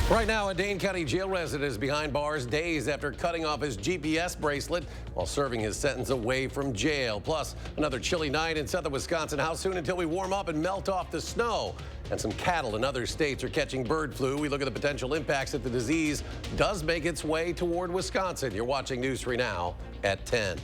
Right now, a Dane County jail resident is behind bars days after cutting off his GPS bracelet while serving his sentence away from jail. Plus, another chilly night in southern Wisconsin. How soon until we warm up and melt off the snow? And some cattle in other states are catching bird flu. We look at the potential impacts that the disease does make its way toward Wisconsin. You're watching News 3 Now at 10.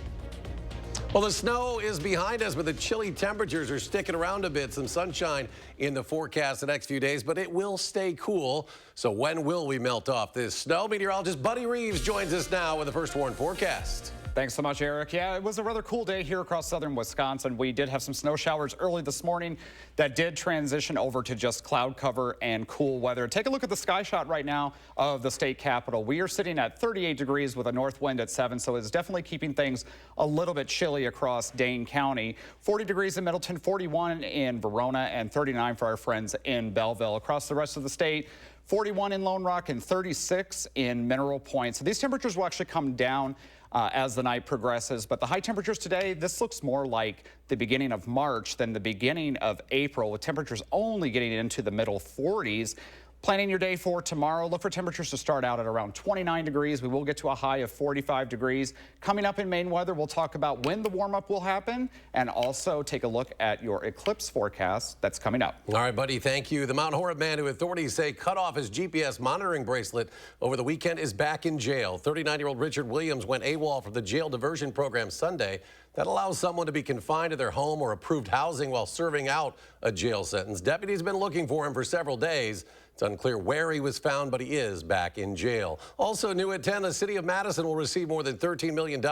Well, the snow is behind us, but the chilly temperatures are sticking around a bit. Some sunshine in the forecast the next few days, but it will stay cool. So when will we melt off this snow? Meteorologist Buddy Reeves joins us now with the first warn forecast. Thanks so much, Eric. Yeah, it was a rather cool day here across southern Wisconsin. We did have some snow showers early this morning that did transition over to just cloud cover and cool weather. Take a look at the sky shot right now of the state capitol. We are sitting at 38 degrees with a north wind at 7, so it's definitely keeping things a little bit chilly across Dane County. 40 degrees in Middleton, 41 in Verona, and 39 for our friends in Belleville. Across the rest of the state, 41 in Lone Rock and 36 in Mineral Point. So these temperatures will actually come down as the night progresses. But the high temperatures today, this looks more like the beginning of March than the beginning of April, with temperatures only getting into the middle 40s. Planning your day for tomorrow, look for temperatures to start out at around 29 degrees. We will get to a high of 45 degrees. Coming up in Maine weather, we'll talk about when the warm-up will happen and also take a look at your eclipse forecast that's coming up. All right, buddy, thank you. The Mount Horeb man who authorities say cut off his GPS monitoring bracelet over the weekend is back in jail. 39-year-old Richard Williams went AWOL from the jail diversion program Sunday. That allows someone to be confined to their home or approved housing while serving out a jail sentence. Deputies have been looking for him for several days. It's unclear where he was found, but he is back in jail. Also new at 10, the city of Madison will receive more than $13 million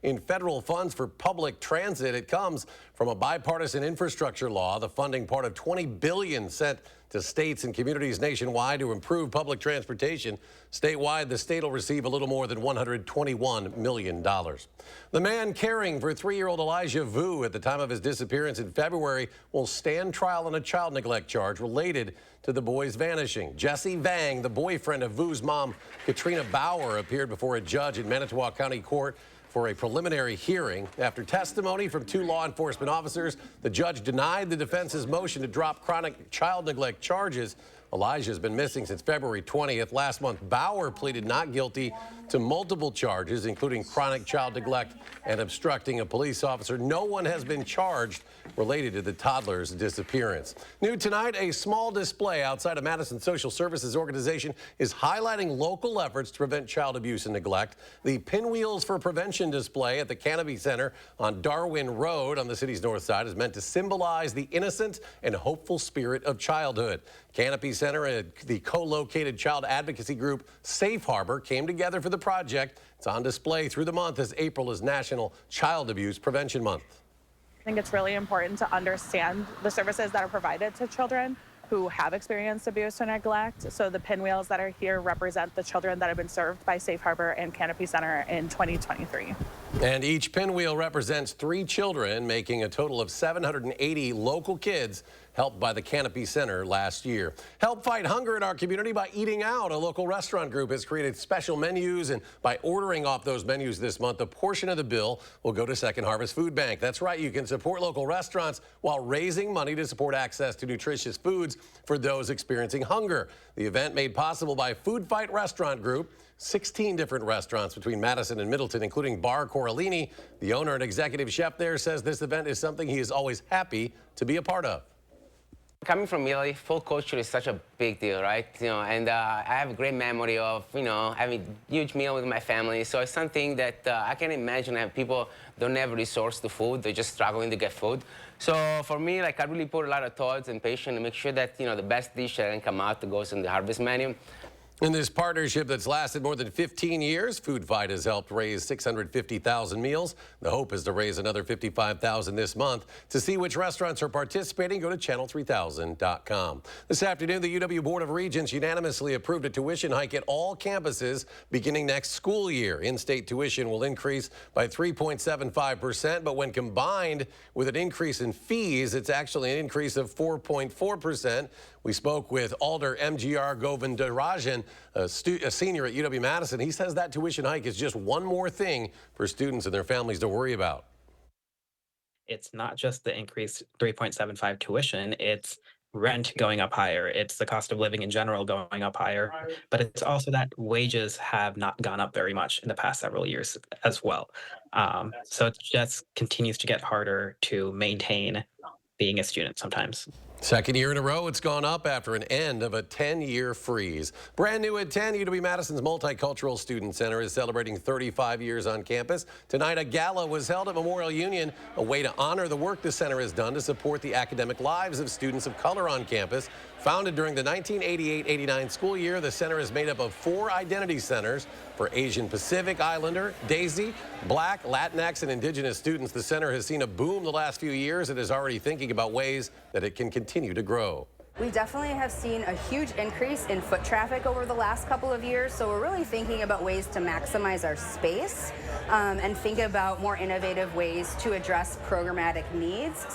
in federal funds for public transit. It comes from a bipartisan infrastructure law, the funding part of $20 billion sent to states and communities nationwide to improve public transportation. Statewide, the state will receive a little more than $121 million. The man caring for 3-year-old Elijah Vu at the time of his disappearance in February will stand trial on a child neglect charge related to the boy's vanishing. Jesse Vang, the boyfriend of Vu's mom, Katrina Bauer, appeared before a judge in Manitowoc County Court for a preliminary hearing. After testimony from 2 law enforcement officers, the judge denied the defense's motion to drop chronic child neglect charges. Elijah has been missing since February 20th. Last month, Bauer pleaded not guilty to multiple charges, including chronic child neglect and obstructing a police officer. No one has been charged related to the toddler's disappearance. New tonight, a small display outside of Madison Social Services Organization is highlighting local efforts to prevent child abuse and neglect. The Pinwheels for Prevention display at the Canopy Center on Darwin Road on the city's north side is meant to symbolize the innocent and hopeful spirit of childhood. Canopy Center and the co-located child advocacy group Safe Harbor came together for the project. It's on display through the month as April is National Child Abuse Prevention Month. I think it's really important to understand the services that are provided to children who have experienced abuse or neglect. So the pinwheels that are here represent the children that have been served by Safe Harbor and Canopy Center in 2023. And each pinwheel represents 3 children, making a total of 780 local kids helped by the Canopy Center last year. Help fight hunger in our community by eating out. A local restaurant group has created special menus, and by ordering off those menus this month, a portion of the bill will go to Second Harvest Food Bank. That's right, you can support local restaurants while raising money to support access to nutritious foods for those experiencing hunger. The event made possible by Food Fight Restaurant Group. 16 different restaurants between Madison and Middleton, including Bar Coralini. The owner and executive chef there says this event is something he is always happy to be a part of. Coming from Italy, food culture is such a big deal, right? And I have a great memory of, having a huge meal with my family. So it's something that I can imagine that people don't have resource to food. They're just struggling to get food. So for me, I really put a lot of thoughts and patience to make sure that, the best dish that can come out goes in the harvest menu. In this partnership that's lasted more than 15 years, Food Fight has helped raise 650,000 meals. The hope is to raise another 55,000 this month. To see which restaurants are participating, go to channel3000.com. This afternoon, the UW Board of Regents unanimously approved a tuition hike at all campuses beginning next school year. In-state tuition will increase by 3.75%, but when combined with an increase in fees, it's actually an increase of 4.4%. We spoke with Alder MGR Govindarajan, a senior at UW-Madison. He says that tuition hike is just one more thing for students and their families to worry about. It's not just the increased 3.75 tuition, it's rent going up higher, it's the cost of living in general going up higher, but it's also that wages have not gone up very much in the past several years as well. So it just continues to get harder to maintain being a student sometimes. Second year in a row, it's gone up after an end of a 10-year freeze. Brand new at 10, UW-Madison's Multicultural Student Center is celebrating 35 years on campus. Tonight, a gala was held at Memorial Union, a way to honor the work the center has done to support the academic lives of students of color on campus. Founded during the 1988-89 school year, the center is made up of 4 identity centers for Asian Pacific Islander, Daisy, Black, Latinx, and Indigenous students. The center has seen a boom the last few years and is already thinking about ways that it can continue to grow. We definitely have seen a huge increase in foot traffic over the last couple of years, so we're really thinking about ways to maximize our space and think about more innovative ways to address programmatic needs.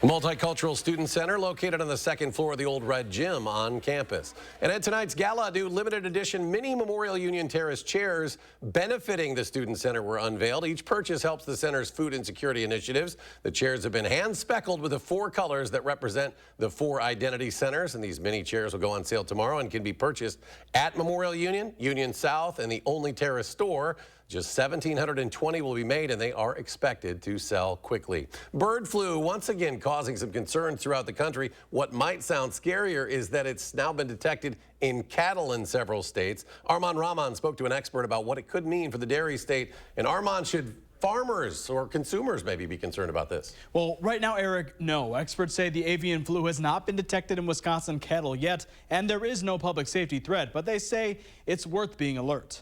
The Multicultural Student Center located on the second floor of the old Red Gym on campus. And at tonight's gala, new limited edition mini Memorial Union Terrace chairs benefiting the Student Center were unveiled. Each purchase helps the center's food and security initiatives. The chairs have been hand-speckled with the 4 colors that represent the 4 identity centers. And these mini chairs will go on sale tomorrow and can be purchased at Memorial Union, Union South, and the Only Terrace store. Just 1,720 will be made, and they are expected to sell quickly. Bird flu once again causing some concerns throughout the country. What might sound scarier is that it's now been detected in cattle in several states. Armand Rahman spoke to an expert about what it could mean for the dairy state. And Armand, should farmers or consumers maybe be concerned about this? Well, right now, Eric, no. Experts say the avian flu has not been detected in Wisconsin cattle yet, and there is no public safety threat, but they say it's worth being alert.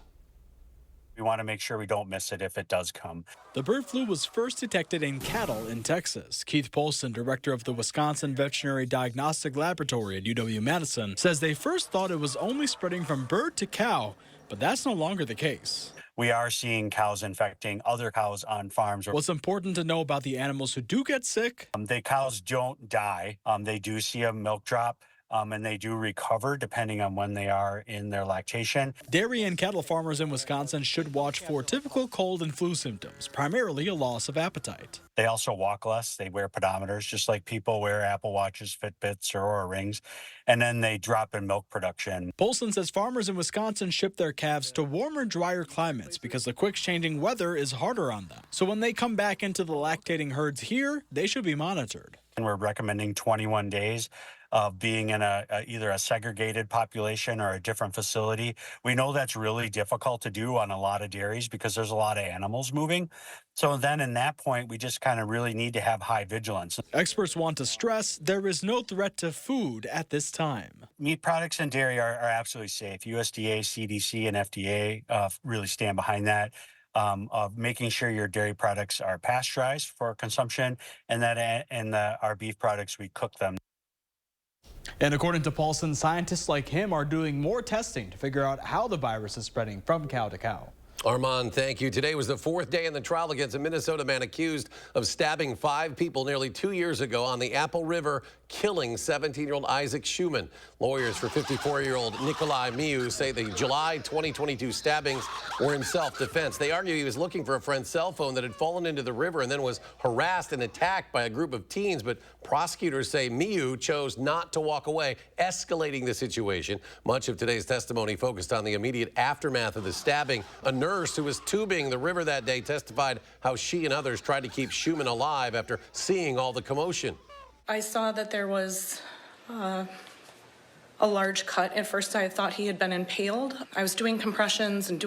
We want to make sure we don't miss it if it does come. The bird flu was first detected in cattle in Texas. Keith Polson, director of the Wisconsin Veterinary Diagnostic Laboratory at UW-Madison, says they first thought it was only spreading from bird to cow, but that's no longer the case. We are seeing cows infecting other cows on farms. What's important to know about the animals who do get sick? The cows don't die. They do see a milk drop. And they do recover depending on when they are in their lactation. Dairy and cattle farmers in Wisconsin should watch for typical cold and flu symptoms, primarily a loss of appetite. They also walk less. They wear pedometers, just like people wear Apple Watches, Fitbits, or Oura Rings. And then they drop in milk production. Polson says farmers in Wisconsin ship their calves to warmer, drier climates because the quick changing weather is harder on them. So when they come back into the lactating herds here, they should be monitored. And we're recommending 21 days of being in either a segregated population or a different facility. We know that's really difficult to do on a lot of dairies because there's a lot of animals moving. So then in that point, we just kind of really need to have high vigilance. Experts want to stress there is no threat to food at this time. Meat products and dairy are absolutely safe. USDA, CDC, and FDA really stand behind that. Of making sure your dairy products are pasteurized for consumption, and that our beef products, we cook them. And according to Paulson, scientists like him are doing more testing to figure out how the virus is spreading from cow to cow. Armand, thank you. Today was the 4th day in the trial against a Minnesota man accused of stabbing 5 people nearly 2 years ago on the Apple River, killing 17-year-old Isaac Schumann. Lawyers for 54-year-old Nikolai Miu say the July 2022 stabbings were in self-defense. They argue he was looking for a friend's cell phone that had fallen into the river and then was harassed and attacked by a group of teens. But prosecutors say Miu chose not to walk away, escalating the situation. Much of today's testimony focused on the immediate aftermath of the stabbing. A nurse who was tubing the river that day testified how she and others tried to keep Schumann alive after seeing all the commotion. I saw that there was a large cut. At first I thought he had been impaled. I was doing compressions and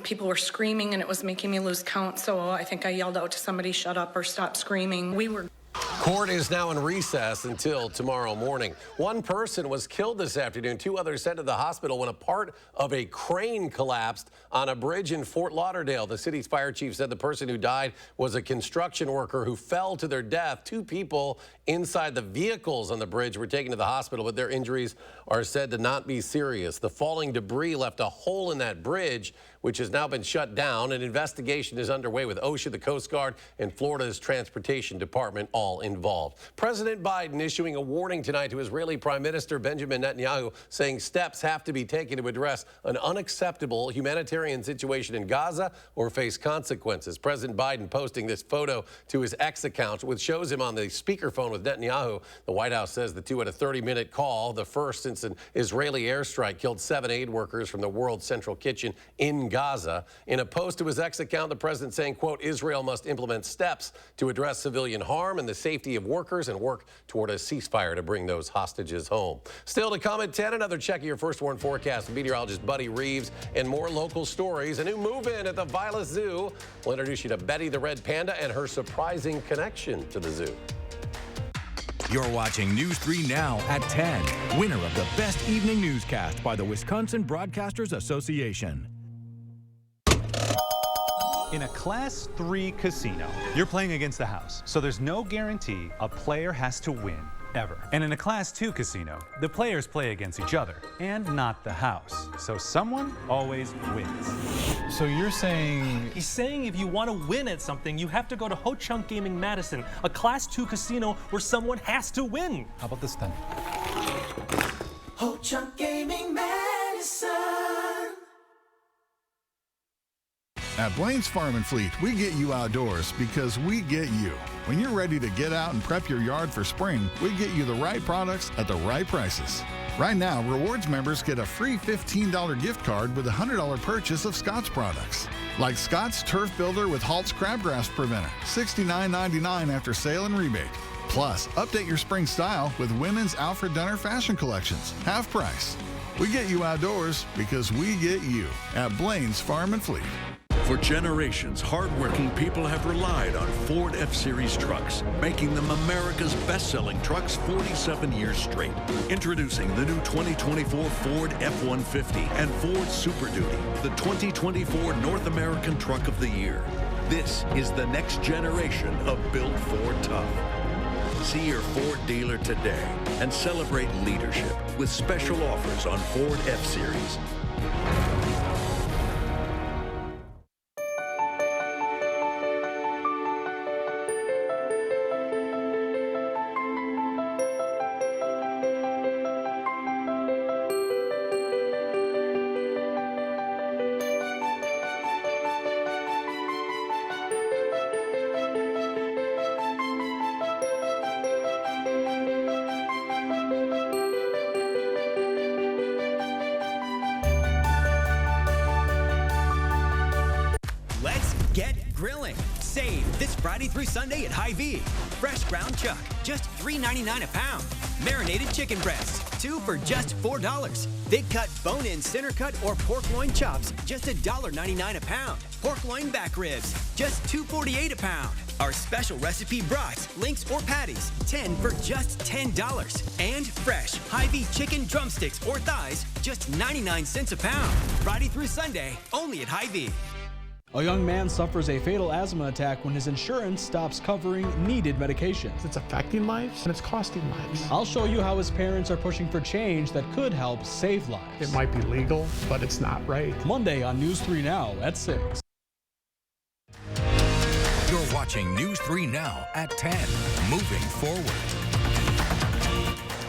people were screaming and it was making me lose count. So I think I yelled out to somebody, shut up or stop screaming. Court is now in recess until tomorrow morning. One person was killed this afternoon. 2 others sent to the hospital when a part of a crane collapsed on a bridge in Fort Lauderdale. The city's fire chief said the person who died was a construction worker who fell to their death. 2 people inside the vehicles on the bridge were taken to the hospital, but their injuries are said to not be serious. The falling debris left a hole in that bridge, which has now been shut down. An investigation is underway with OSHA, the Coast Guard, and Florida's Transportation Department all involved. President Biden issuing a warning tonight to Israeli Prime Minister Benjamin Netanyahu, saying steps have to be taken to address an unacceptable humanitarian situation in Gaza or face consequences. President Biden posting this photo to his X account, which shows him on the speakerphone with Netanyahu. The White House says the two had a 30-minute call, the first since an Israeli airstrike killed 7 aid workers from the World Central Kitchen in Gaza. In a post to his X account, the president saying, quote, Israel must implement steps to address civilian harm and the safety of workers and work toward a ceasefire to bring those hostages home. Still to come at 10, another check of your first warn forecast with meteorologist Buddy Reeves and more local stories. A new move-in at the Violet Zoo. We'll introduce you to Betty the Red Panda and her surprising connection to the zoo. You're watching News 3 Now at 10. Winner of the Best Evening Newscast by the Wisconsin Broadcasters Association. In a Class 3 casino, you're playing against the house, so there's no guarantee a player has to win, ever. And in a Class 2 casino, the players play against each other, and not the house. So someone always wins. So you're saying... He's saying if you want to win at something, you have to go to Ho Chunk Gaming Madison, a Class 2 casino where someone has to win. How about this then? Ho Chunk Gaming Madison. At Blaine's Farm and Fleet, we get you outdoors because we get you. When you're ready to get out and prep your yard for spring, we get you the right products at the right prices. Right now, Rewards members get a free $15 gift card with a $100 purchase of Scott's products. Like Scott's Turf Builder with Halt's Crabgrass Preventer, $69.99 after sale and rebate. Plus, update your spring style with women's Alfred Dunner fashion collections, half price. We get you outdoors because we get you at Blaine's Farm and Fleet. For generations, hardworking people have relied on Ford F-Series trucks, making them America's best-selling trucks 47 years straight. Introducing the new 2024 Ford F-150 and Ford Super Duty, the 2024 North American Truck of the Year. This is the next generation of Built Ford Tough. See your Ford dealer today and celebrate leadership with special offers on Ford F-Series. Grilling. Save this Friday through Sunday at Hy-Vee. Fresh ground chuck, just $3.99 a pound. Marinated chicken breasts, 2 for just $4. Big cut, bone-in, center cut, or pork loin chops, just $1.99 a pound. Pork loin back ribs, just $2.48 a pound. Our special recipe brats, links, or patties, 10 for just $10. And fresh Hy-Vee chicken drumsticks or thighs, just 99 cents a pound. Friday through Sunday, only at Hy-Vee. A young man suffers a fatal asthma attack when his insurance stops covering needed medications. It's affecting lives and it's costing lives. I'll show you how his parents are pushing for change that could help save lives. It might be legal, but it's not right. Monday on News 3 Now at 6. You're watching News 3 Now at 10. Moving forward.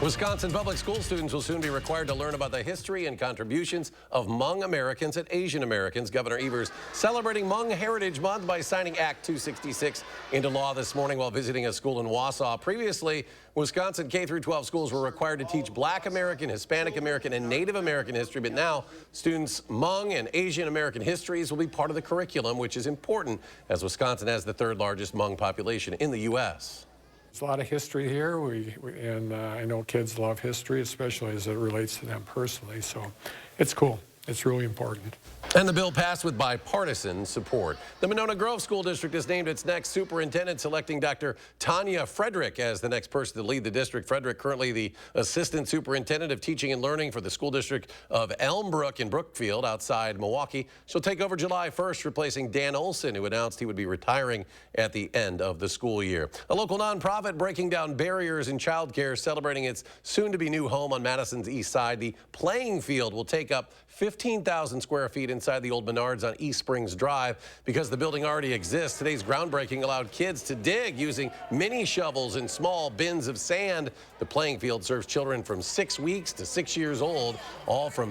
Wisconsin public school students will soon be required to learn about the history and contributions of Hmong Americans and Asian Americans. Governor Evers celebrating Hmong Heritage Month by signing Act 266 into law this morning while visiting a school in Wausau. Previously, Wisconsin K-12 schools were required to teach Black American, Hispanic American, and Native American history, but now students' Hmong and Asian American histories will be part of the curriculum, which is important as Wisconsin has the third largest Hmong population in the U.S. There's a lot of history here, and I know kids love history, especially as it relates to them personally, so it's cool. It's really important. And the bill passed with bipartisan support. The Monona Grove School District has named its next superintendent, selecting Dr. Tanya Frederick as the next person to lead the district. Frederick, currently the assistant superintendent of teaching and learning for the school district of Elmbrook in Brookfield outside Milwaukee. She'll take over July 1st, replacing Dan Olson, who announced he would be retiring at the end of the school year. A local nonprofit breaking down barriers in childcare, celebrating its soon-to-be new home on Madison's east side. The playing field will take up 15,000 square feet and inside the old Menards on East Springs Drive. Because the building already exists, today's groundbreaking allowed kids to dig using mini shovels and small bins of sand. The playing field serves children from 6 weeks to 6 years old, all from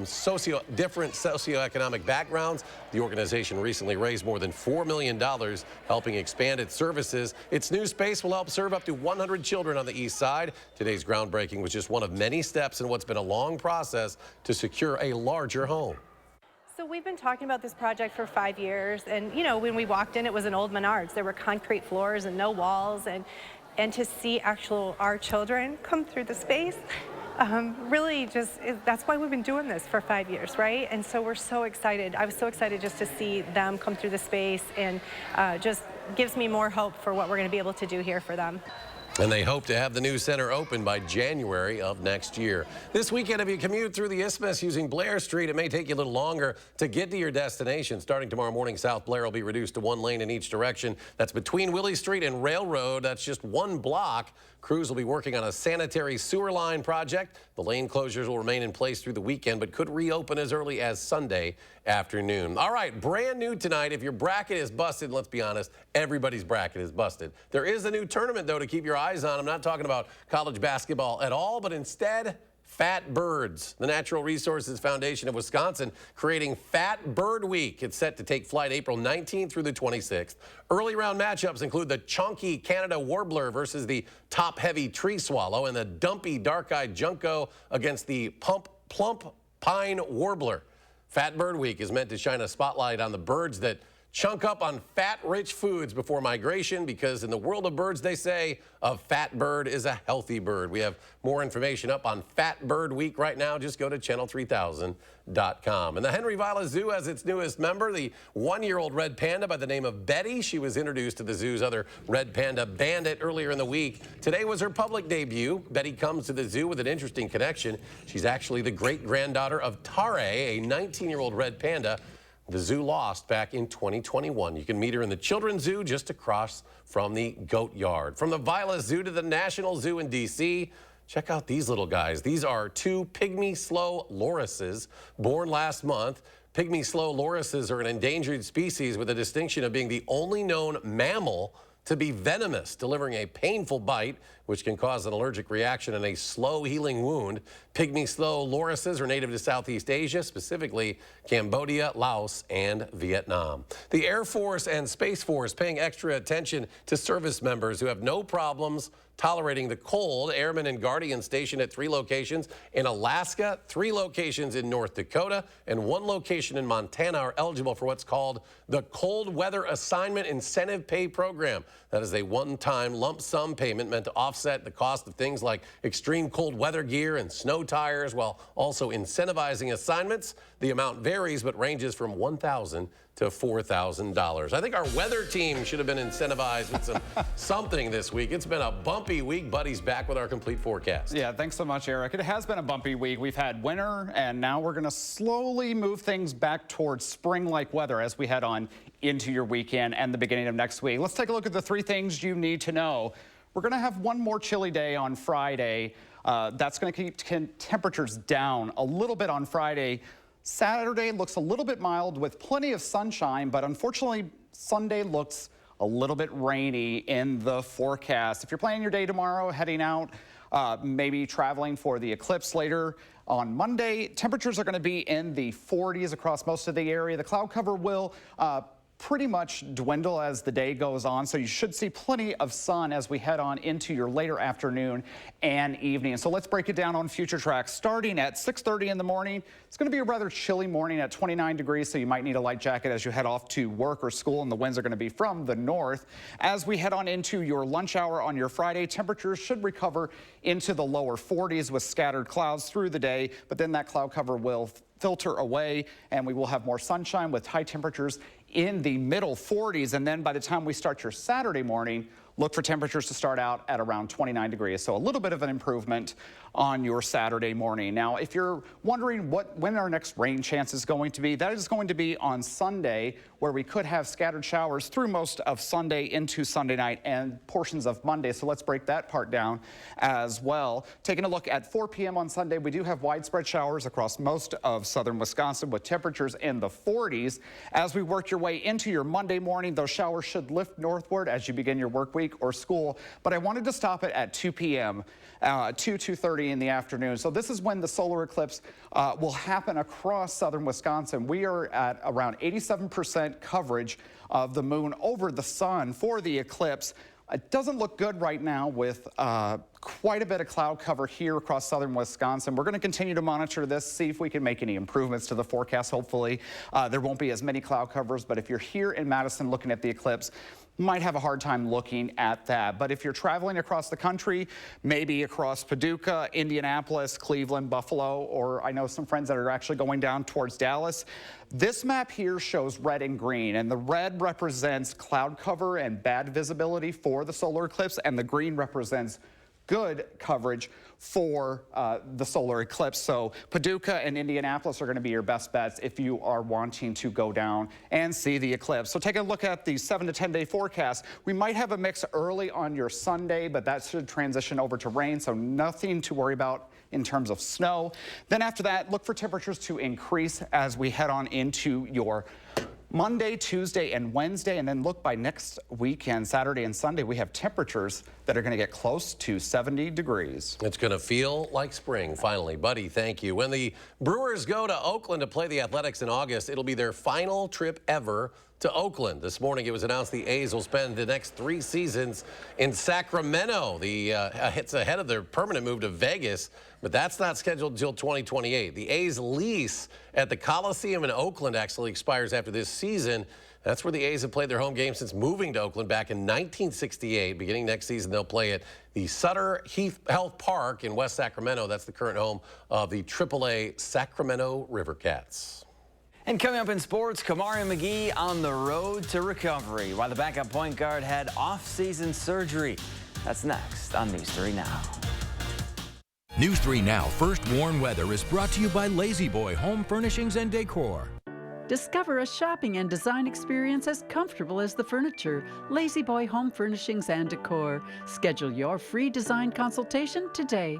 different socioeconomic backgrounds. The organization recently raised more than $4 million, helping expand its services. Its new space will help serve up to 100 children on the east side. Today's groundbreaking was just one of many steps in what's been a long process to secure a larger home. So we've been talking about this project for 5 years, and you know, when we walked in, it was an old Menards. There were concrete floors and no walls, and to see our children come through the space, really that's why we've been doing this for 5 years, right? And so we're so excited. I was so excited just to see them come through the space, and just gives me more hope for what we're going to be able to do here for them. And they hope to have the new center open by January of next year. This weekend, if you commute through the Isthmus using Blair Street, it may take you a little longer to get to your destination. Starting tomorrow morning, South Blair will be reduced to 1 lane in each direction. That's between Willie Street and Railroad. That's just 1 block. Crews will be working on a sanitary sewer line project. The lane closures will remain in place through the weekend, but could reopen as early as Sunday afternoon. All right, brand new tonight. If your bracket is busted, let's be honest, everybody's bracket is busted. There is a new tournament, though, to keep your eyes on. I'm not talking about college basketball at all, but instead, Fat Birds. The Natural Resources Foundation of Wisconsin creating Fat Bird Week. It's set to take flight April 19th through the 26th. Early round matchups include the chunky Canada Warbler versus the top-heavy tree swallow and the dumpy dark-eyed junco against the plump pine warbler. Fat Bird Week is meant to shine a spotlight on the birds that chunk up on fat-rich foods before migration, because in the world of birds, they say a fat bird is a healthy bird. We have more information up on Fat Bird Week right now. Just go to channel3000.com. And the Henry Vila Zoo has its newest member, the 1-year-old red panda by the name of Betty. She was introduced to the zoo's other red panda, Bandit, earlier in the week. Today was her public debut. Betty comes to the zoo with an interesting connection. She's actually the great-granddaughter of Tare, a 19-year-old red panda the zoo lost back in 2021. You can meet her in the Children's Zoo just across from the Goat Yard. From the Vila Zoo to the National Zoo in D.C., check out these little guys. These are 2 pygmy slow lorises born last month. Pygmy slow lorises are an endangered species with the distinction of being the only known mammal to be venomous, delivering a painful bite, which can cause an allergic reaction and a slow healing wound. Pygmy slow lorises are native to Southeast Asia, specifically Cambodia, Laos, and Vietnam. The Air Force and Space Force paying extra attention to service members who have no problems tolerating the cold. Airmen and Guardians stationed at 3 locations in Alaska, 3 locations in North Dakota, and 1 location in Montana are eligible for what's called the Cold Weather Assignment Incentive Pay Program. That is a one-time lump sum payment meant to offset the cost of things like extreme cold weather gear and snow tires, while also incentivizing assignments. The amount varies, but ranges from $1,000 to $4,000. I think our weather team should have been incentivized with something this week. It's been a bumpy week. Buddy's back with our complete forecast. Yeah, thanks so much, Eric. It has been a bumpy week. We've had winter, and now we're going to slowly move things back towards spring-like weather as we head on into your weekend and the beginning of next week. Let's take a look at the 3 things you need to know. We're going to have one more chilly day on Friday. That's going to keep temperatures down a little bit on Friday. Saturday looks a little bit mild with plenty of sunshine, but unfortunately, Sunday looks a little bit rainy in the forecast. If you're planning your day tomorrow, heading out, maybe traveling for the eclipse later on Monday, temperatures are going to be in the 40s across most of the area. The cloud cover will pretty much dwindle as the day goes on, so you should see plenty of sun as we head on into your later afternoon and evening. So let's break it down on future tracks. Starting at 6:30 in the morning, it's going to be a rather chilly morning at 29 degrees, so you might need a light jacket as you head off to work or school, and the winds are going to be from the north. As we head on into your lunch hour on your Friday, temperatures should recover into the lower 40s with scattered clouds through the day, but then that cloud cover will filter away and we will have more sunshine with high temperatures in the middle 40s. And then by the time we start your Saturday morning, look for temperatures to start out at around 29 degrees. So a little bit of an improvement on your Saturday morning. Now, if you're wondering when our next rain chance is going to be, that is going to be on Sunday, where we could have scattered showers through most of Sunday into Sunday night and portions of Monday. So let's break that part down as well. Taking a look at 4 p.m. on Sunday, we do have widespread showers across most of southern Wisconsin with temperatures in the 40s. As we work your way into your Monday morning, those showers should lift northward as you begin your work week or school. But I wanted to stop it at 2 p.m. 2:30 in the afternoon. So this is when the solar eclipse will happen across southern Wisconsin. We are at around 87% coverage of the moon over the sun for the eclipse. It doesn't look good right now with quite a bit of cloud cover here across southern Wisconsin. We're going to continue to monitor this, see if we can make any improvements to the forecast. Hopefully there won't be as many cloud covers, but if you're here in Madison looking at the eclipse, might have a hard time looking at that. But if you're traveling across the country, maybe across Paducah, Indianapolis, Cleveland, Buffalo, or I know some friends that are actually going down towards Dallas, this map here shows red and green, and the red represents cloud cover and bad visibility for the solar eclipse, and the green represents good coverage for the solar eclipse. So Paducah and Indianapolis are going to be your best bets if you are wanting to go down and see the eclipse. So take a look at the 7 to 10 day forecast. We might have a mix early on your Sunday, but that should transition over to rain, so nothing to worry about in terms of snow. Then after that, look for temperatures to increase as we head on into your Monday, Tuesday, and Wednesday, and then look by next weekend, Saturday and Sunday, we have temperatures that are going to get close to 70 degrees. It's going to feel like spring, finally. Buddy, thank you. When the Brewers go to Oakland to play the Athletics in August, it'll be their final trip ever to Oakland. This morning, it was announced the A's will spend the next 3 seasons in Sacramento. It's ahead of their permanent move to Vegas, but that's not scheduled until 2028. The A's lease at the Coliseum in Oakland actually expires after this season. That's where the A's have played their home game since moving to Oakland back in 1968. Beginning next season, they'll play at the Sutter Health Park in West Sacramento. That's the current home of the AAA Sacramento River Cats. And coming up in sports, Kamari McGee on the road to recovery while the backup point guard had off-season surgery. That's next on News 3 Now. News 3 Now First Warn Weather is brought to you by Lazy Boy Home Furnishings and Decor. Discover a shopping and design experience as comfortable as the furniture. Lazy Boy Home Furnishings and Decor. Schedule your free design consultation today.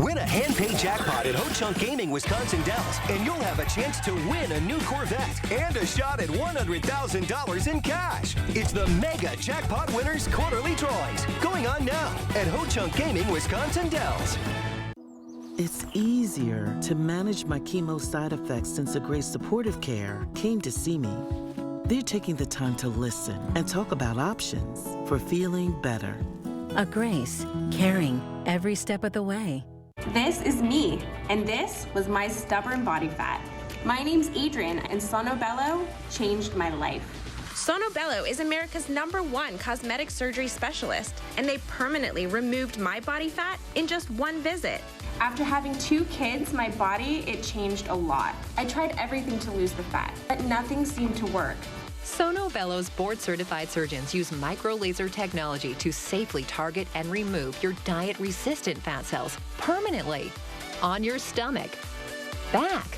Win a hand-paid jackpot at Ho-Chunk Gaming Wisconsin Dells, and you'll have a chance to win a new Corvette and a shot at $100,000 in cash. It's the Mega Jackpot Winners Quarterly Drawings, going on now at Ho-Chunk Gaming Wisconsin Dells. It's easier to manage my chemo side effects since the Grace Supportive Care came to see me. They're taking the time to listen and talk about options for feeling better. A Grace, caring every step of the way. This is me, and this was my stubborn body fat. My name's Adrian, and Sonobello changed my life. Sonobello is America's #1 cosmetic surgery specialist, and they permanently removed my body fat in just 1 visit. After having 2 kids, my body, it changed a lot. I tried everything to lose the fat, but nothing seemed to work. Sonobello's board-certified surgeons use micro-laser technology to safely target and remove your diet-resistant fat cells permanently on your stomach, back,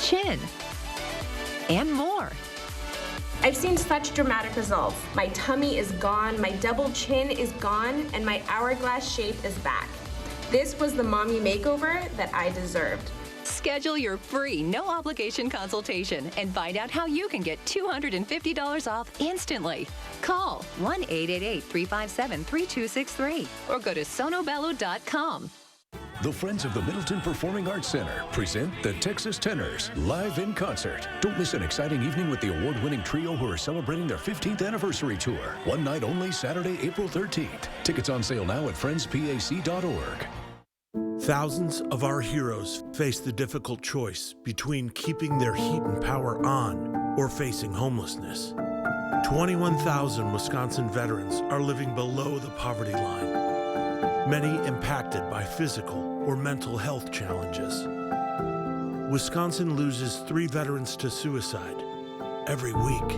chin, and more. I've seen such dramatic results. My tummy is gone, my double chin is gone, and my hourglass shape is back. This was the mommy makeover that I deserved. Schedule your free, no-obligation consultation and find out how you can get $250 off instantly. Call 1-888-357-3263 or go to sonobello.com. The Friends of the Middleton Performing Arts Center present the Texas Tenors live in concert. Don't miss an exciting evening with the award-winning trio who are celebrating their 15th anniversary tour. One night only, Saturday, April 13th. Tickets on sale now at friendspac.org. Thousands of our heroes face the difficult choice between keeping their heat and power on or facing homelessness. 21,000 Wisconsin veterans are living below the poverty line, many impacted by physical or mental health challenges. Wisconsin loses 3 veterans to suicide every week.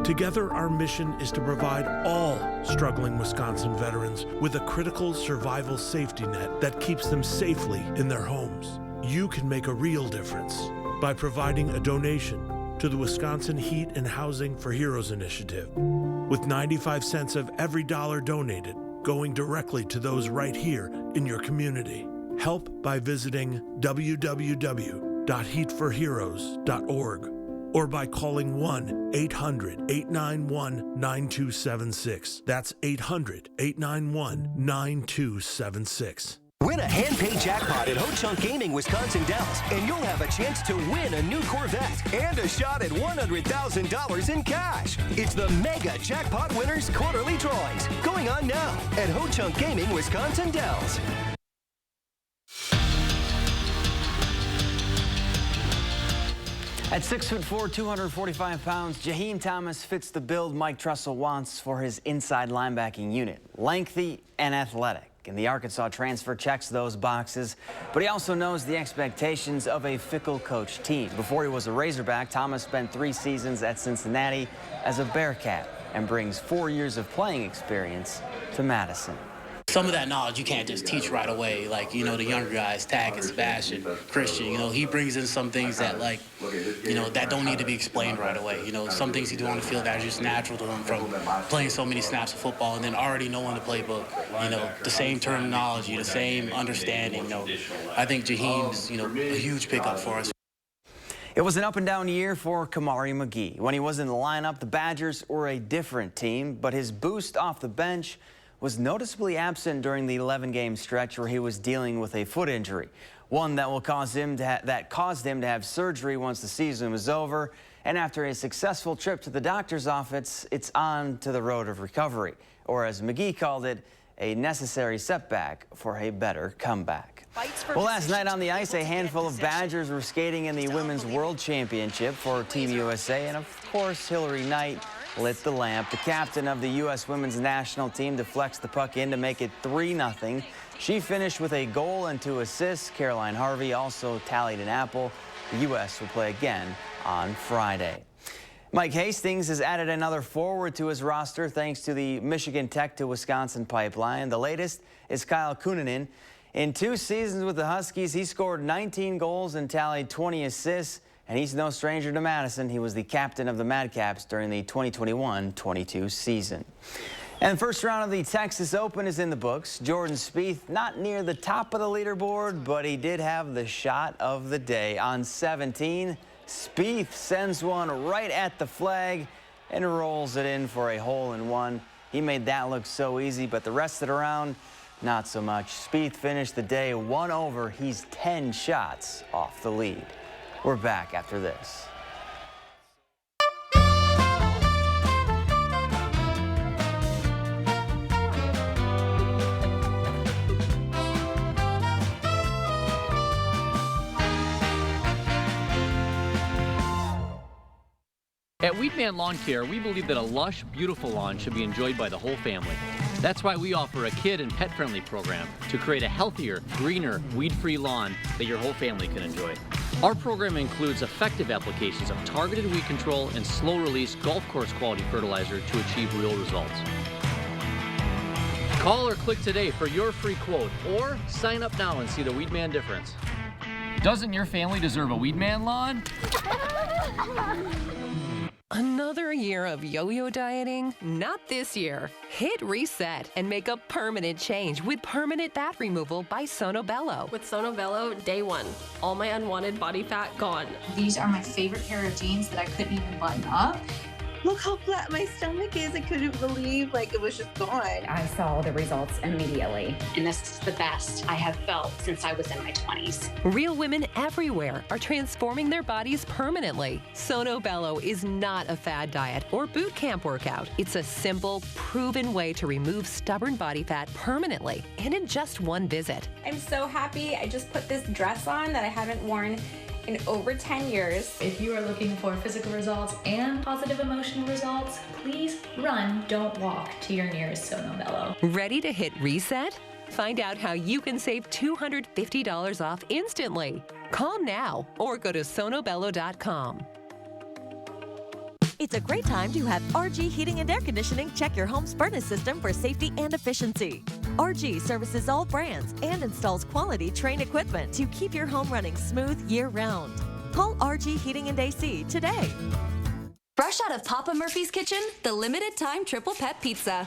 Together, our mission is to provide all struggling Wisconsin veterans with a critical survival safety net that keeps them safely in their homes. You can make a real difference by providing a donation to the Wisconsin Heat and Housing for Heroes initiative, with 95 cents of every dollar donated going directly to those right here in your community. Help by visiting www.heatforheroes.org or by calling 1-800-891-9276. That's 800-891-9276. Win a hand-paid jackpot at Ho-Chunk Gaming Wisconsin Dells, and you'll have a chance to win a new Corvette and a shot at $100,000 in cash. It's the Mega Jackpot Winners Quarterly Drawings, going on now at Ho-Chunk Gaming Wisconsin Dells. At 6'4", 245 pounds, Jaheim Thomas fits the build Mike Trussell wants for his inside linebacking unit. Lengthy and athletic. And the Arkansas transfer checks those boxes, but he also knows the expectations of a fickle coach team. Before he was a Razorback, Thomas spent 3 seasons at Cincinnati as a Bearcat and brings 4 years of playing experience to Madison. Some of that knowledge you can't just teach right away. Like, you know, the younger guys, Tack and Sebastian, Christian, you know, he brings in some things that, like, you know, that don't need to be explained right away. You know, some things he do on the field that are just natural to him from playing so many snaps of football and then already knowing the playbook. You know, the same terminology, the same understanding. You know, I think Jaheim's, you know, a huge pickup for us. It was an up-and-down year for Kamari McGee. When he was in the lineup, the Badgers were a different team, but his boost off the bench was noticeably absent during the 11-game stretch where he was dealing with a foot injury, one that will caused him to have surgery once the season was over. And after a successful trip to the doctor's office, it's on to the road of recovery, or as McGee called it, a necessary setback for a better comeback. Well, last night on the ice, a handful of Badgers were skating in the Women's World Championship for Team USA, and of course, Hillary Knight lit the lamp. The captain of the U.S. women's national team deflects the puck in to make it 3-0. She finished with a goal and 2 assists. Caroline Harvey also tallied an apple. The U.S. will play again on Friday. Mike Hastings has added another forward to his roster thanks to the Michigan Tech to Wisconsin pipeline. The latest is Kyle Kunanen. In 2 seasons with the Huskies, he scored 19 goals and tallied 20 assists. And he's no stranger to Madison. He was the captain of the Madcaps during the 2021-22 season. And the first round of the Texas Open is in the books. Jordan Spieth not near the top of the leaderboard, but he did have the shot of the day. On 17, Spieth sends one right at the flag and rolls it in for a hole-in-one. He made that look so easy, but the rest of the round, not so much. Spieth finished the day 1 over. He's 10 shots off the lead. We're back after this. At Weedman Lawn Care, we believe that a lush, beautiful lawn should be enjoyed by the whole family. That's why we offer a kid and pet-friendly program to create a healthier, greener, weed-free lawn that your whole family can enjoy. Our program includes effective applications of targeted weed control and slow-release golf course quality fertilizer to achieve real results. Call or click today for your free quote, or sign up now and see the Weedman difference. Doesn't your family deserve a Weedman lawn? Another year of yo-yo dieting? Not this year. Hit reset and make a permanent change with permanent fat removal by Sono Bello. With Sono Bello, day 1, all my unwanted body fat gone. These are my favorite pair of jeans that I couldn't even button up. Look how flat my stomach is. I couldn't believe it was just gone. I saw the results immediately. And this is the best I have felt since I was in my 20s. Real women everywhere are transforming their bodies permanently. Sono Bello is not a fad diet or boot camp workout. It's a simple, proven way to remove stubborn body fat permanently and in just 1 visit. I'm so happy. I just put this dress on that I haven't worn in over 10 years. If you are looking for physical results and positive emotional results, please run, don't walk to your nearest Sono Bello. Ready to hit reset? Find out how you can save $250 off instantly. Call now or go to sonobello.com. It's a great time to have RG Heating and Air Conditioning check your home's furnace system for safety and efficiency. RG services all brands and installs quality Trane equipment to keep your home running smooth year-round. Call RG Heating and AC today. Fresh out of Papa Murphy's kitchen, the limited time triple pet pizza.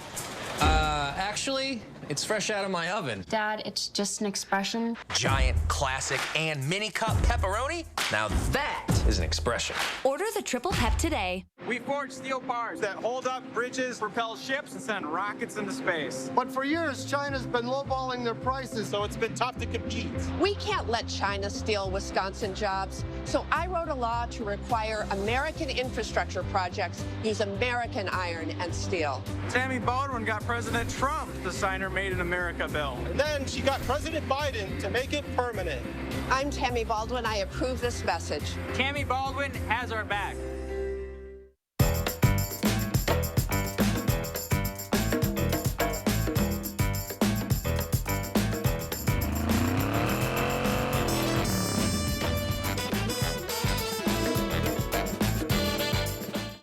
Actually, it's fresh out of my oven. Dad, it's just an expression. Giant, classic, and mini cup pepperoni? Now that is an expression. Order the triple pep today. We forge steel bars that hold up bridges, propel ships, and send rockets into space. But for years, China's been lowballing their prices, so it's been tough to compete. We can't let China steal Wisconsin jobs, so I wrote a law to require American infrastructure projects use American iron and steel. Tammy Baldwin got President Trump to sign her Made in America bill. And then she got President Biden to make it permanent. I'm Tammy Baldwin. I approve this message. Tammy Baldwin has our back.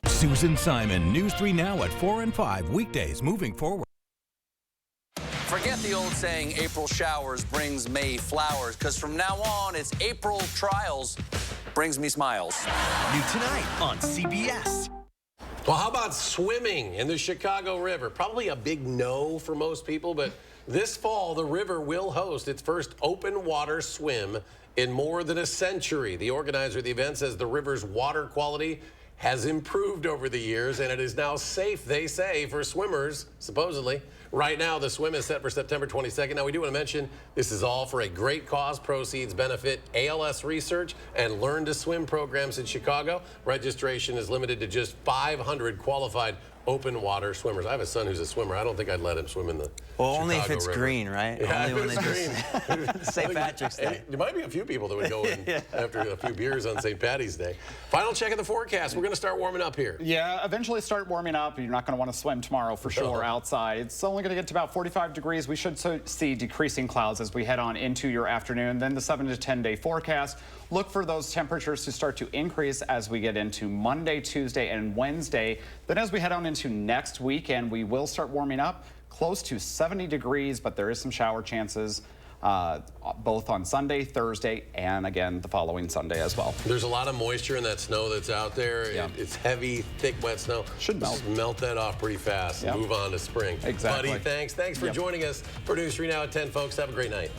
Susan Simon, News 3 Now at 4 and 5, weekdays moving forward. Forget the old saying, April showers brings May flowers, because from now on, it's April trials brings me smiles. New tonight on CBS. Well, how about swimming in the Chicago River? Probably a big no for most people, but this fall, the river will host its first open water swim in more than a century. The organizer of the event says the river's water quality has improved over the years, and it is now safe, they say, for swimmers, supposedly. Right now, the swim is set for September 22nd. Now, we do want to mention this is all for a great cause. Proceeds benefit ALS research and Learn to Swim programs in Chicago. Registration is limited to just 500 qualified open water swimmers. I have a son who's a swimmer. I don't think I'd let him swim in the Well, Chicago only if it's River. green, right? Yeah, only if when it's they green. just St. Patrick's Day. There might be a few people that would go in after a few beers on St. Patty's Day. Final check of the forecast. We're going to start warming up here. Yeah, eventually start warming up. You're not going to want to swim tomorrow for sure outside. It's only going to get to about 45 degrees. We should see decreasing clouds as we head on into your afternoon. Then the 7 to 10 day forecast. Look for those temperatures to start to increase as we get into Monday, Tuesday, and Wednesday. Then as we head on into next weekend, we will start warming up close to 70 degrees, but there is some shower chances both on Sunday, Thursday, and again the following Sunday as well. There's a lot of moisture in that snow that's out there. Yeah. It's heavy, thick, wet snow. Should melt. Just melt that off pretty fast and move on to spring. Exactly. Buddy, thanks for joining us for News 3 Now at 10, folks. Have a great night.